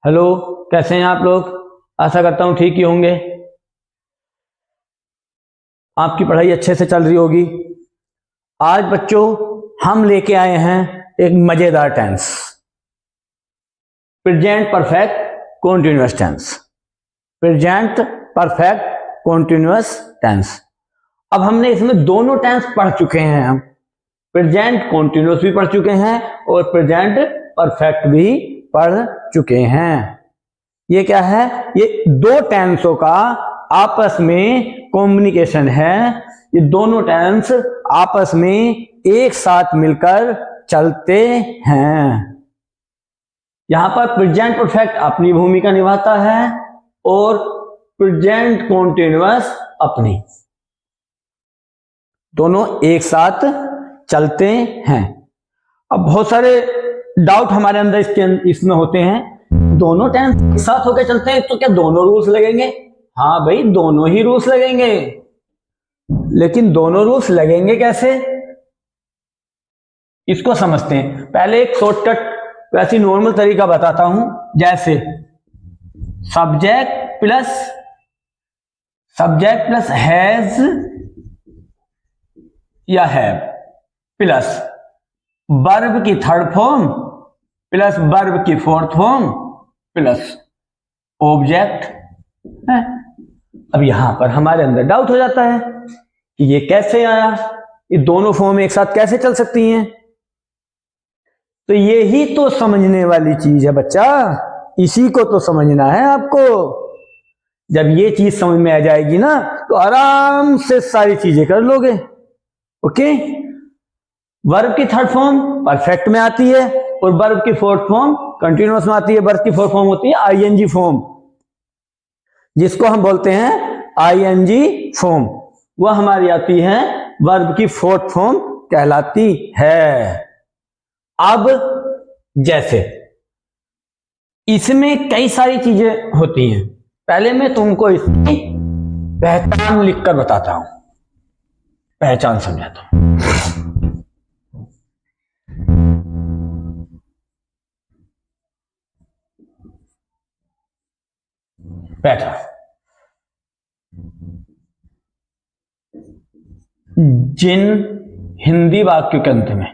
Hello, कैसे हैं आप लोग। आशा करता हूं ठीक ही होंगे। आपकी पढ़ाई अच्छे से चल रही होगी। आज बच्चों हम लेके आए हैं एक मजेदार tense, present perfect continuous tense. Present perfect continuous tense. अब हमने इसमें दोनों टेंस पढ़ चुके हैं। हम प्रेजेंट कॉन्टिन्यूअस भी पढ़ चुके हैं और प्रेजेंट परफेक्ट भी पढ़ चुके हैं। ये क्या है? ये दो टेंसों का आपस में कॉम्युनिकेशन है। ये दोनों टेंस आपस में एक साथ मिलकर चलते हैं। यहां पर प्रेजेंट परफेक्ट अपनी भूमिका निभाता है और प्रेजेंट कॉन्टिन्यूअस अपनी। दोनों एक साथ चलते हैं। अब बहुत सारे डाउट हमारे अंदर इसमें होते हैं। दोनों टेंस एक साथ होकर चलते हैं तो क्या दोनों रूल्स लगेंगे? हाँ भाई, दोनों ही रूल्स लगेंगे। लेकिन दोनों रूल्स लगेंगे कैसे, इसको समझते हैं। पहले एक शॉर्टकट वैसी नॉर्मल तरीका बताता हूं। जैसे सब्जेक्ट प्लस हैज या हैव प्लस वर्ब की थर्ड फॉर्म प्लस वर्ब की फोर्थ फॉर्म प्लस ऑब्जेक्ट है। अब यहां पर हमारे अंदर डाउट हो जाता है कि ये कैसे आया, ये दोनों फॉर्म एक साथ कैसे चल सकती हैं। तो ये ही तो समझने वाली चीज है बच्चा, इसी को तो समझना है आपको। जब ये चीज समझ में आ जाएगी ना तो आराम से सारी चीजें कर लोगे। ओके, वर्ब की थर्ड फॉर्म परफेक्ट में आती है और वर्ब की फोर्थ फॉर्म कंटिन्यूअस में आती है। वर्ब की फोर्थ फॉर्म होती है आईएनजी फॉर्म, जिसको हम बोलते हैं आईएनजी फॉर्म। वह हमारी आती है वर्ब की फोर्थ फॉर्म कहलाती है। अब जैसे इसमें कई सारी चीजें होती हैं। पहले मैं तुमको इसकी पहचान लिखकर बताता हूं, पहचान समझाता हूं। बैठा। जिन हिंदी वाक्यों के अंत में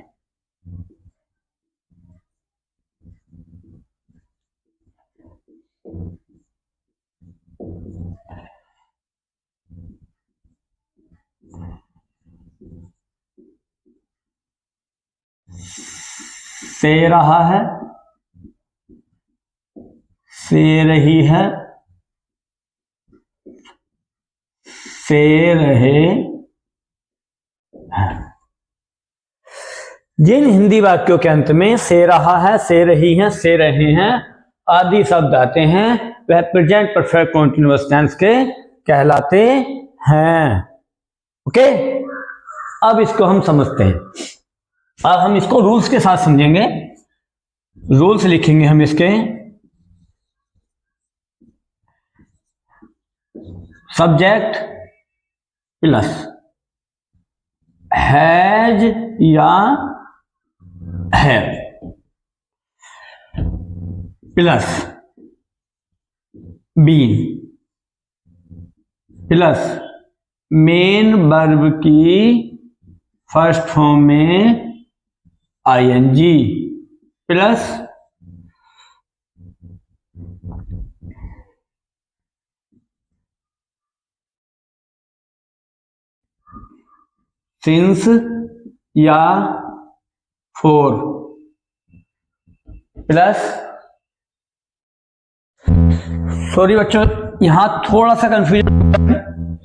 से रहा है, से रही है, से रहे हैं। जिन हिंदी वाक्यों के अंत में से रहा है, से रही है, से रहे हैं आदि शब्द आते हैं वह प्रेजेंट परफेक्ट कॉन्टिन्यूअस टेंस के कहलाते हैं। ओके, अब इसको हम समझते हैं। अब हम इसको रूल्स के साथ समझेंगे। रूल्स लिखेंगे हम इसके। सब्जेक्ट प्लस हैज या have plus been plus main verb की फर्स्ट फॉर्म में आईएनजी प्लस सिंस या फोर प्लस, सॉरी बच्चों यहां थोड़ा सा कंफ्यूजन।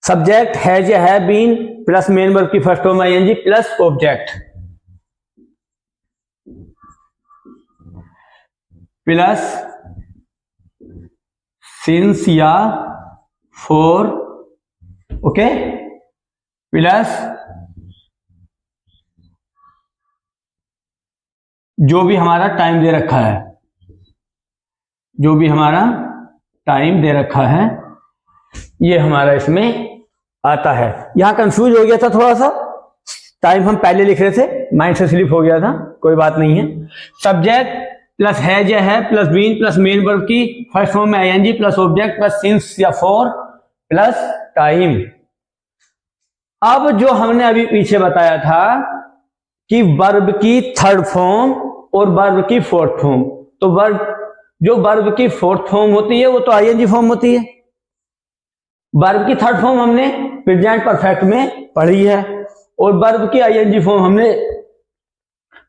सब्जेक्ट हैज या have been plus main verb की first form ING plus object plus since या फोर, ओके, प्लस जो भी हमारा टाइम दे रखा है, जो भी हमारा टाइम दे रखा है ये हमारा इसमें आता है। यहां कंफ्यूज हो गया था थोड़ा सा, टाइम हम पहले लिख रहे थे, माइंड से स्लिप हो गया था, कोई बात नहीं है। सब्जेक्ट प्लस हैज या है plus been plus main verb की फर्स्ट फॉर्म में ING plus object plus since या फॉर प्लस टाइम। अब जो हमने अभी पीछे बताया था कि वर्ब की थर्ड फॉर्म और वर्ब की फोर्थ फॉर्म, तो वर्ब की फोर्थ फॉर्म होती है वो तो आईएनजी फॉर्म होती है। वर्ब की थर्ड फॉर्म हमने प्रेजेंट परफेक्ट में पढ़ी है और वर्ब की आईएनजी फॉर्म हमने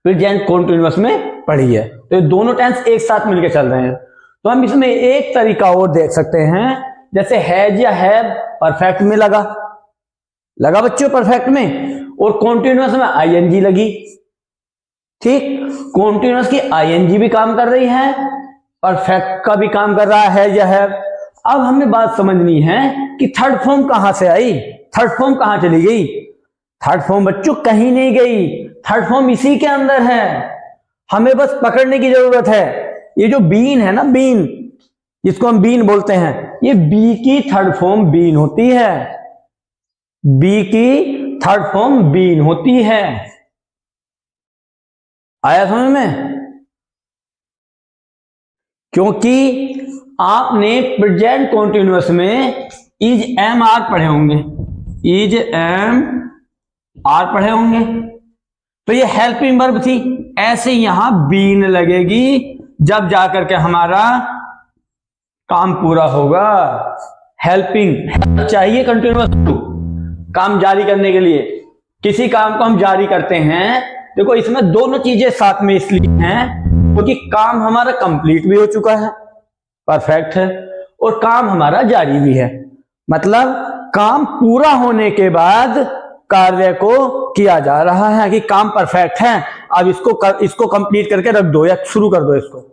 प्रेजेंट कॉन्टिन्यूअस में पढ़ी है। तो ये दोनों टेंस एक साथ मिलकर चल रहे हैं। तो हम इसमें एक तरीका और देख सकते हैं, जैसे हैज या हैव परफेक्ट में लगा बच्चों परफेक्ट में, और कॉन्टिन्यूअस में आईएनजी लगी। ठीक, कॉन्टिन्यूअस की आईएनजी भी काम कर रही है, परफेक्ट का भी काम कर रहा है या हैव। अब हमें बात समझनी है कि थर्ड फॉर्म कहां से आई, थर्ड फॉर्म कहां चली गई। थर्ड फॉर्म बच्चों कहीं नहीं गई, थर्ड फॉर्म इसी के अंदर है, हमें बस पकड़ने की जरूरत है। ये जो बीन है ना, बीन जिसको हम बीन बोलते हैं, ये बी की थर्ड फॉर्म बीन होती है, बी की थर्ड फॉर्म बीन होती है। आया समझ में? क्योंकि आपने प्रेजेंट कॉन्टिन्यूअस में इज एम आर पढ़े होंगे, इज एम आर पढ़े होंगे, तो ये हेल्पिंग वर्ब थी। ऐसे यहां बीन लगेगी जब जाकर के हमारा काम पूरा होगा। हेल्पिंग चाहिए कंटिन्यूअस काम जारी करने के लिए। किसी काम को हम जारी करते हैं, देखो इसमें दोनों चीजें साथ में इसलिए हैं क्योंकि काम हमारा कंप्लीट भी हो चुका है, परफेक्ट है, और काम हमारा जारी भी है। मतलब काम पूरा होने के बाद कार्य को किया जा रहा है कि काम परफेक्ट है, अब इसको कंप्लीट करके रख दो या शुरू कर दो इसको।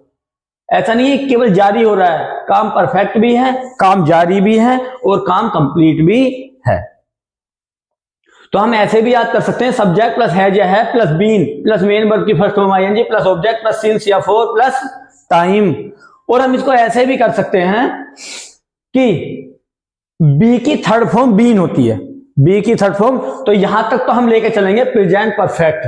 ऐसा नहीं है केवल जारी हो रहा है, काम परफेक्ट भी है, काम जारी भी है और काम कंप्लीट भी है। तो हम ऐसे भी याद कर सकते हैं, सब्जेक्ट प्लस हैज या है plus been plus main verb की first form ING plus object plus since या फॉर प्लस टाइम। और हम इसको ऐसे भी कर सकते हैं कि बी की थर्ड फॉर्म बीन होती है, बी की थर्ड फॉर्म, तो यहां तक तो हम लेके चलेंगे प्रेजेंट परफेक्ट।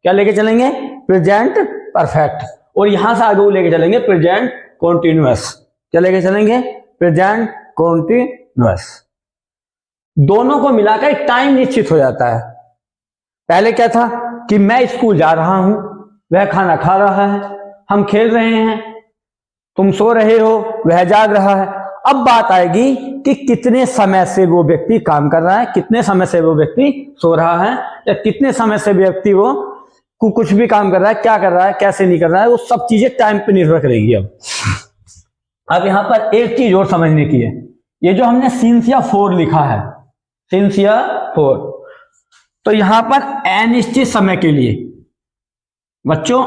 क्या लेके चलेंगे? Present perfect. और यहां से आगे लेके चलेंगे प्रेजेंट कॉन्टिन्यूअस। क्या लेके चलेंगे? Present continuous. दोनों को मिलाकर एक टाइम निश्चित हो जाता है। पहले क्या था कि मैं स्कूल जा रहा हूं, वह खाना खा रहा है, हम खेल रहे हैं, तुम सो रहे हो, वह जाग रहा है। अब बात आएगी कि कितने समय से वो व्यक्ति काम कर रहा है, कितने समय से वो व्यक्ति सो रहा है, या कितने समय से व्यक्ति वो कुछ भी काम कर रहा है, क्या कर रहा है, कैसे नहीं कर रहा है, वो सब चीजें टाइम पे निर्भर करेगी। अब यहां पर एक चीज और समझने की है, ये जो हमने सिंस या फोर लिखा है, सिंस या फोर, तो यहां पर अनिश्चित समय के लिए बच्चों,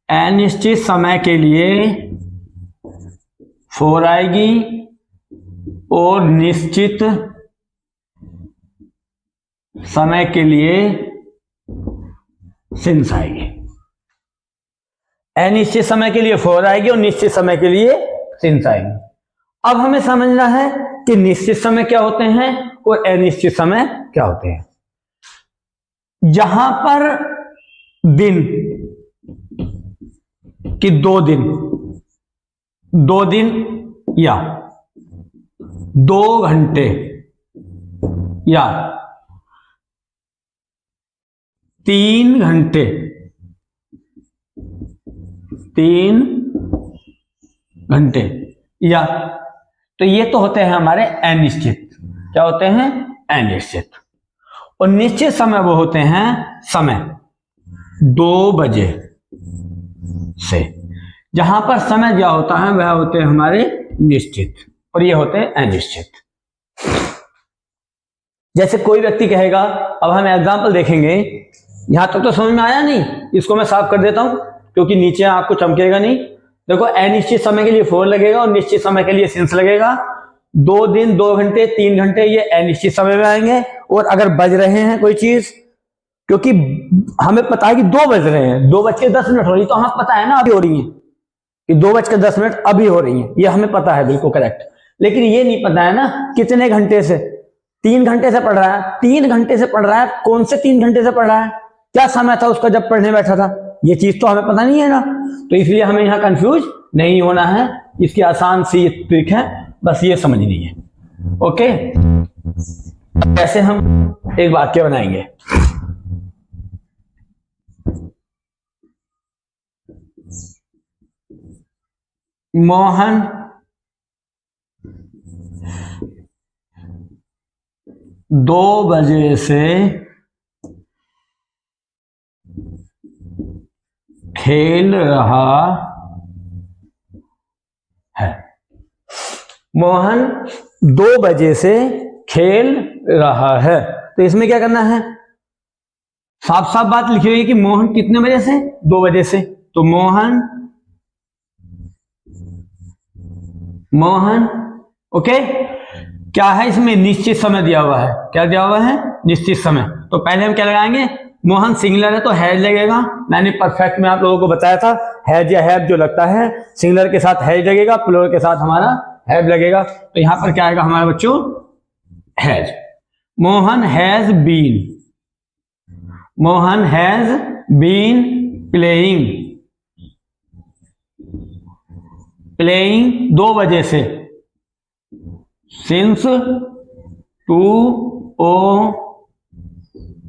अनिश्चित समय के लिए फोर आएगी और निश्चित समय के लिए सिंस आएगी। अनिश्चित समय के लिए फोर आएगी और निश्चित समय के लिए सिंस आएगी। अब हमें समझना है कि निश्चित समय क्या होते हैं और अनिश्चित समय क्या होते हैं। जहां पर दिन कि 2 दिन या 2 घंटे या 3 घंटे, 3 घंटे या, तो ये तो होते हैं हमारे अनिश्चित। क्या होते हैं? अनिश्चित। और निश्चित समय वो होते हैं समय 2 बजे से। जहां पर समय क्या होता है वह होते हैं हमारे निश्चित, और ये होते हैं अनिश्चित। जैसे कोई व्यक्ति कहेगा, अब हम एग्जाम्पल देखेंगे, यहां तक तो समझ में आया नहीं, इसको मैं साफ कर देता हूं क्योंकि नीचे आपको चमकेगा नहीं। देखो, अनिश्चित समय के लिए 4 लगेगा और निश्चित समय के लिए सिंस लगेगा। 2 दिन, 2 घंटे, 3 घंटे ये अनिश्चित समय में आएंगे। और अगर बज रहे हैं कोई चीज, क्योंकि हमें पता है कि 2 बज रहे हैं, 2:10 हो रही, तो हमें पता है ना अभी हो रही है कि 2:10 अभी हो रही है, ये हमें पता है, बिल्कुल करेक्ट। लेकिन ये नहीं पता है ना कितने घंटे से, 3 घंटे से पढ़ रहा है, 3 घंटे से पढ़ रहा है, कौन से 3 घंटे से पढ़ रहा है, क्या समय था उसका जब पढ़ने बैठा था, ये चीज तो हमें पता नहीं है ना। तो इसलिए हमें यहाँ कंफ्यूज नहीं होना है, इसकी आसान सी ट्रिक है, बस ये समझनी है। ओके, कैसे हम एक वाक्य बनाएंगे। मोहन दो बजे से खेल रहा है। मोहन 2 बजे से खेल रहा है, तो इसमें क्या करना है, साफ साफ बात लिखी हुई है कि मोहन कितने बजे से, 2 बजे से। तो मोहन ओके, क्या है इसमें, निश्चित समय दिया हुआ है, क्या दिया हुआ है, निश्चित समय। तो पहले हम क्या लगाएंगे, मोहन सिंगुलर है तो हैज लगेगा, मैंने परफेक्ट में आप लोगों को बताया था, हैज या हैव जो लगता है सिंगुलर के साथ हैज लगेगा, प्लूरल के साथ हमारा हैव लगेगा। तो यहां पर क्या आएगा हमारे बच्चों, has. Mohan has been playing 2 बजे से, since 2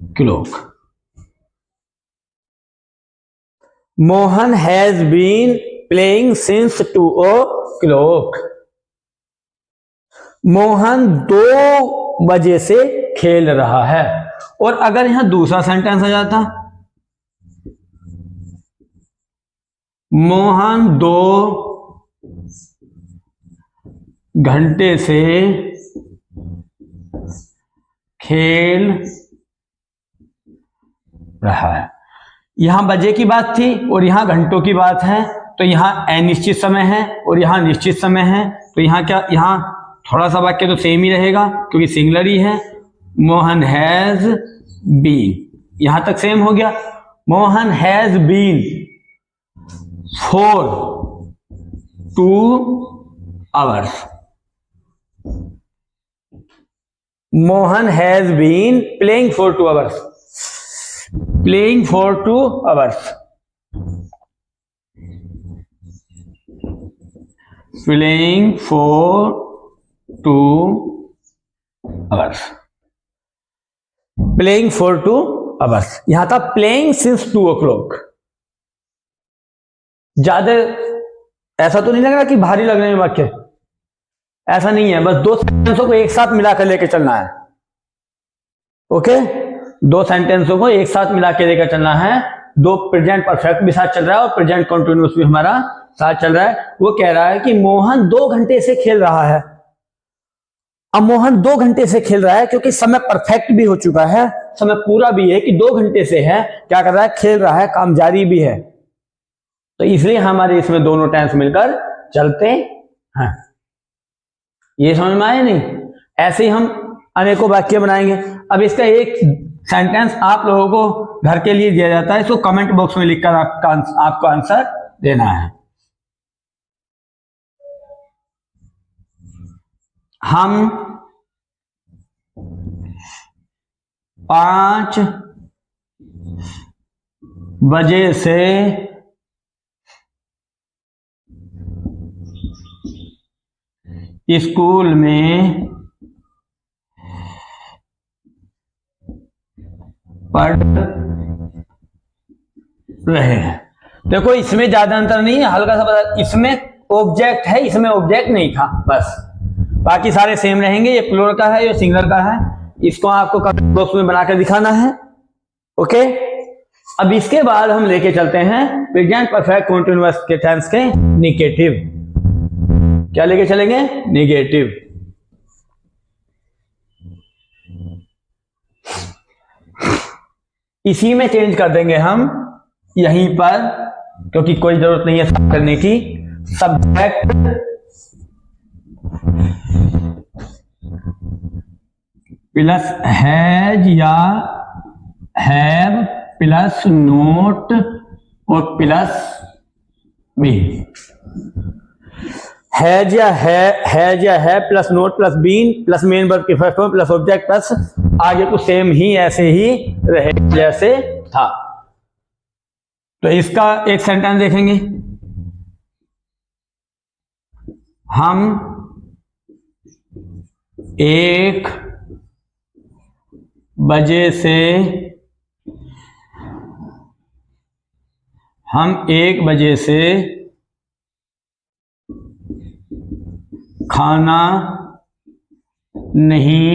o'clock। Mohan has been playing since 2 o'clock। Mohan 2 बजे से खेल रहा है। और अगर यहां दूसरा सेंटेंस आ जाता, मोहन 2 घंटे से खेल रहा है। यहां बजे की बात थी और यहां घंटों की बात है, तो यहां अनिश्चित समय है और यहां निश्चित समय है। तो यहां क्या, यहां थोड़ा सा वाक्य तो सेम ही रहेगा क्योंकि सिंगुलर ही है। मोहन हैज बीन, यहां तक सेम हो गया। Mohan has been for 2 hours। Mohan has been playing for 2 hours। Playing for 2 hours। Playing for 2 hours। Playing for 2 hours। यहां था प्लेइंग सिंस 2 o'clock। ज्यादा ऐसा तो नहीं लग रहा कि भारी लग रहे हैं वाक्य, ऐसा नहीं है, बस 2 सेंटेंसों को एक साथ मिलाकर लेकर चलना है। ओके, 2 सेंटेंसों को एक साथ मिला के लेकर चलना है। 2 प्रेजेंट परफेक्ट भी साथ चल रहा है और प्रेजेंट कंटिन्यूअस भी हमारा साथ चल रहा है। वो कह रहा है कि मोहन 2 घंटे से खेल रहा है। अब मोहन 2 घंटे से खेल रहा है क्योंकि समय परफेक्ट भी हो चुका है, समय पूरा भी है कि 2 घंटे से है, क्या कर रहा है, खेल रहा है, काम जारी भी है। तो इसलिए हमारे इसमें दोनों टेंस मिलकर चलते हैं। ये समझ में आया नहीं? ऐसे ही हम अनेकों वाक्य बनाएंगे। अब इसका एक सेंटेंस आप लोगों को घर के लिए दिया जाता है, इसको कमेंट बॉक्स में लिखकर आपको आंसर देना है। हम 5 बजे से स्कूल में पढ़ रहे हैं। देखो इसमें ज्यादा अंतर नहीं है, हल्का सा बता, इसमें ऑब्जेक्ट है, इसमें ऑब्जेक्ट नहीं था, बस बाकी सारे सेम रहेंगे। ये प्लूरल का है, ये सिंगुलर का है, इसको आपको कमेंट बॉक्स में बनाकर दिखाना है। ओके, अब इसके बाद हम लेके चलते हैं प्रेजेंट परफेक्ट कंटीन्यूअस के टेंस के निगेटिव। क्या लेके चलेंगे? निगेटिव। इसी में चेंज कर देंगे हम यहीं पर, क्योंकि कोई जरूरत नहीं है करने की। सब्जेक्ट प्लस हैज या हैव प्लस नोट और प्लस बी। हैज या है plus not plus been plus main verb के first form plus object plus आगे को सेम ही ऐसे ही रहे जैसे था। तो इसका एक सेंटेंस देखेंगे, हम 1 बजे से खाना नहीं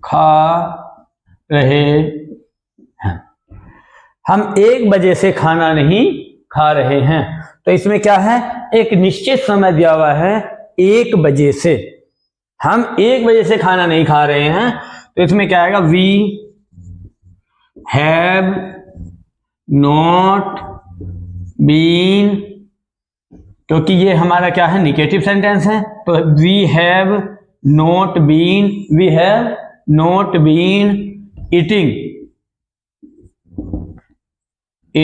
खा रहे हैं। हम 1 बजे से खाना नहीं खा रहे हैं। तो इसमें क्या है, एक निश्चित समय दिया हुआ है 1 बजे से, हम 1 बजे से खाना नहीं खा रहे हैं। तो इसमें क्या आएगा, वी हैव नॉट बीन, क्योंकि ये हमारा क्या है, निगेटिव सेंटेंस है। तो we have not been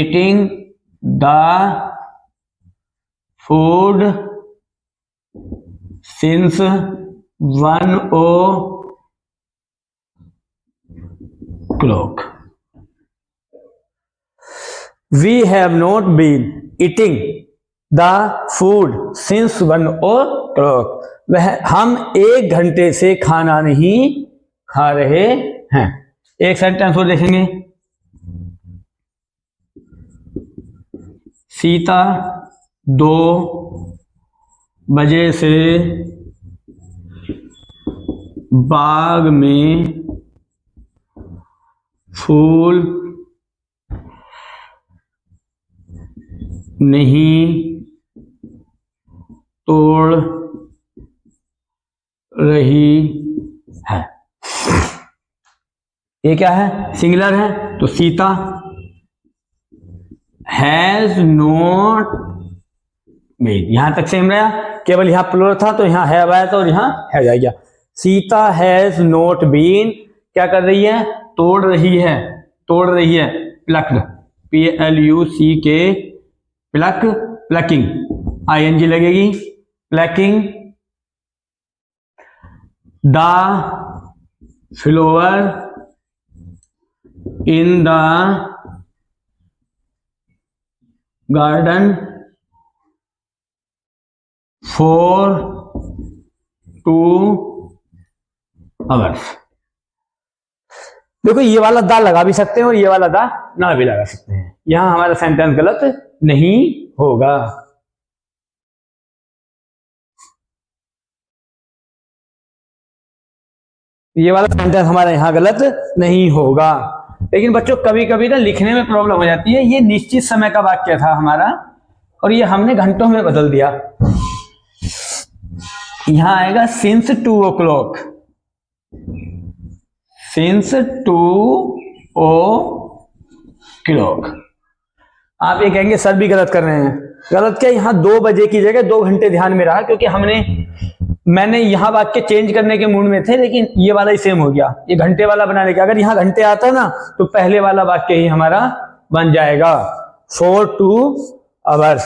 eating the food since 1 o'clock। We have not been eating the food since 1 o'clock। वह हम 1 घंटे से खाना नहीं खा रहे हैं। एक सेंटेंस और देखेंगे, सीता 2 बजे से बाग में फूल नहीं तोड़ रही है। ये क्या है, सिंगुलर है। तो सीता हैज नॉट बीन, यहां तक सेम रहा, केवल यहां प्लूरल था तो यहां हैव आया था और यहां हैज आ गया। सीता हैज नॉट बीन क्या कर रही है, तोड़ रही है प्लक्ड, PLUCK प्लकिंग, ING लगेगी, plucking the flower in the garden for 2 hours। देखो ये वाला दा लगा भी सकते हैं और ये वाला दा ना भी लगा सकते हैं, यहां हमारा सेंटेंस गलत नहीं होगा। ये वाला सेंटेंस हमारा यहां गलत नहीं होगा। लेकिन बच्चों कभी कभी ना लिखने में प्रॉब्लम हो जाती है। ये निश्चित समय का वाक्य था हमारा और ये हमने घंटों में बदल दिया। यहां आएगा सिंस 2 o'clock, सिंस 2 o'clock। आप ये कहेंगे सर भी गलत कर रहे हैं। गलत क्या, यहां 2 बजे की जगह 2 घंटे ध्यान में रहा, क्योंकि मैंने यहां वाक्य चेंज करने के मूड में थे, लेकिन ये वाला ही सेम हो गया, ये घंटे वाला बनाने का। अगर यहां घंटे आता ना तो पहले वाला वाक्य ही हमारा बन जाएगा for 2 hours,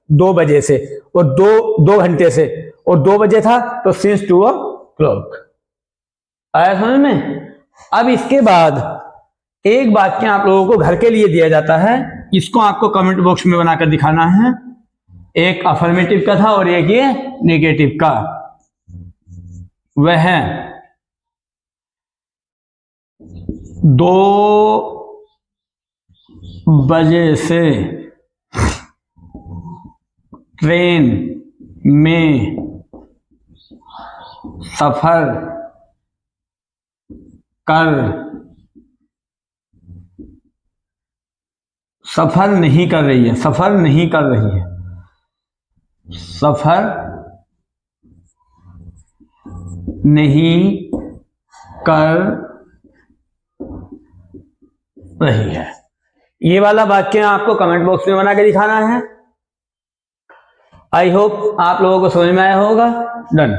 2 बजे से, और 2 घंटे से, और 2 बजे था तो सिंस 2 o'clock। आया समझ में। अब इसके बाद एक वाक्य आप लोगों को घर के लिए दिया जाता है, इसको आपको कमेंट बॉक्स में बनाकर दिखाना है। एक अफर्मेटिव का था और एक ये नेगेटिव का। वह 2 बजे से ट्रेन में सफर नहीं कर रही है, सफर नहीं कर रही है ये वाला वाक्य आपको कमेंट बॉक्स में बना के दिखाना है। आई होप आप लोगों को समझ में आया होगा। डन।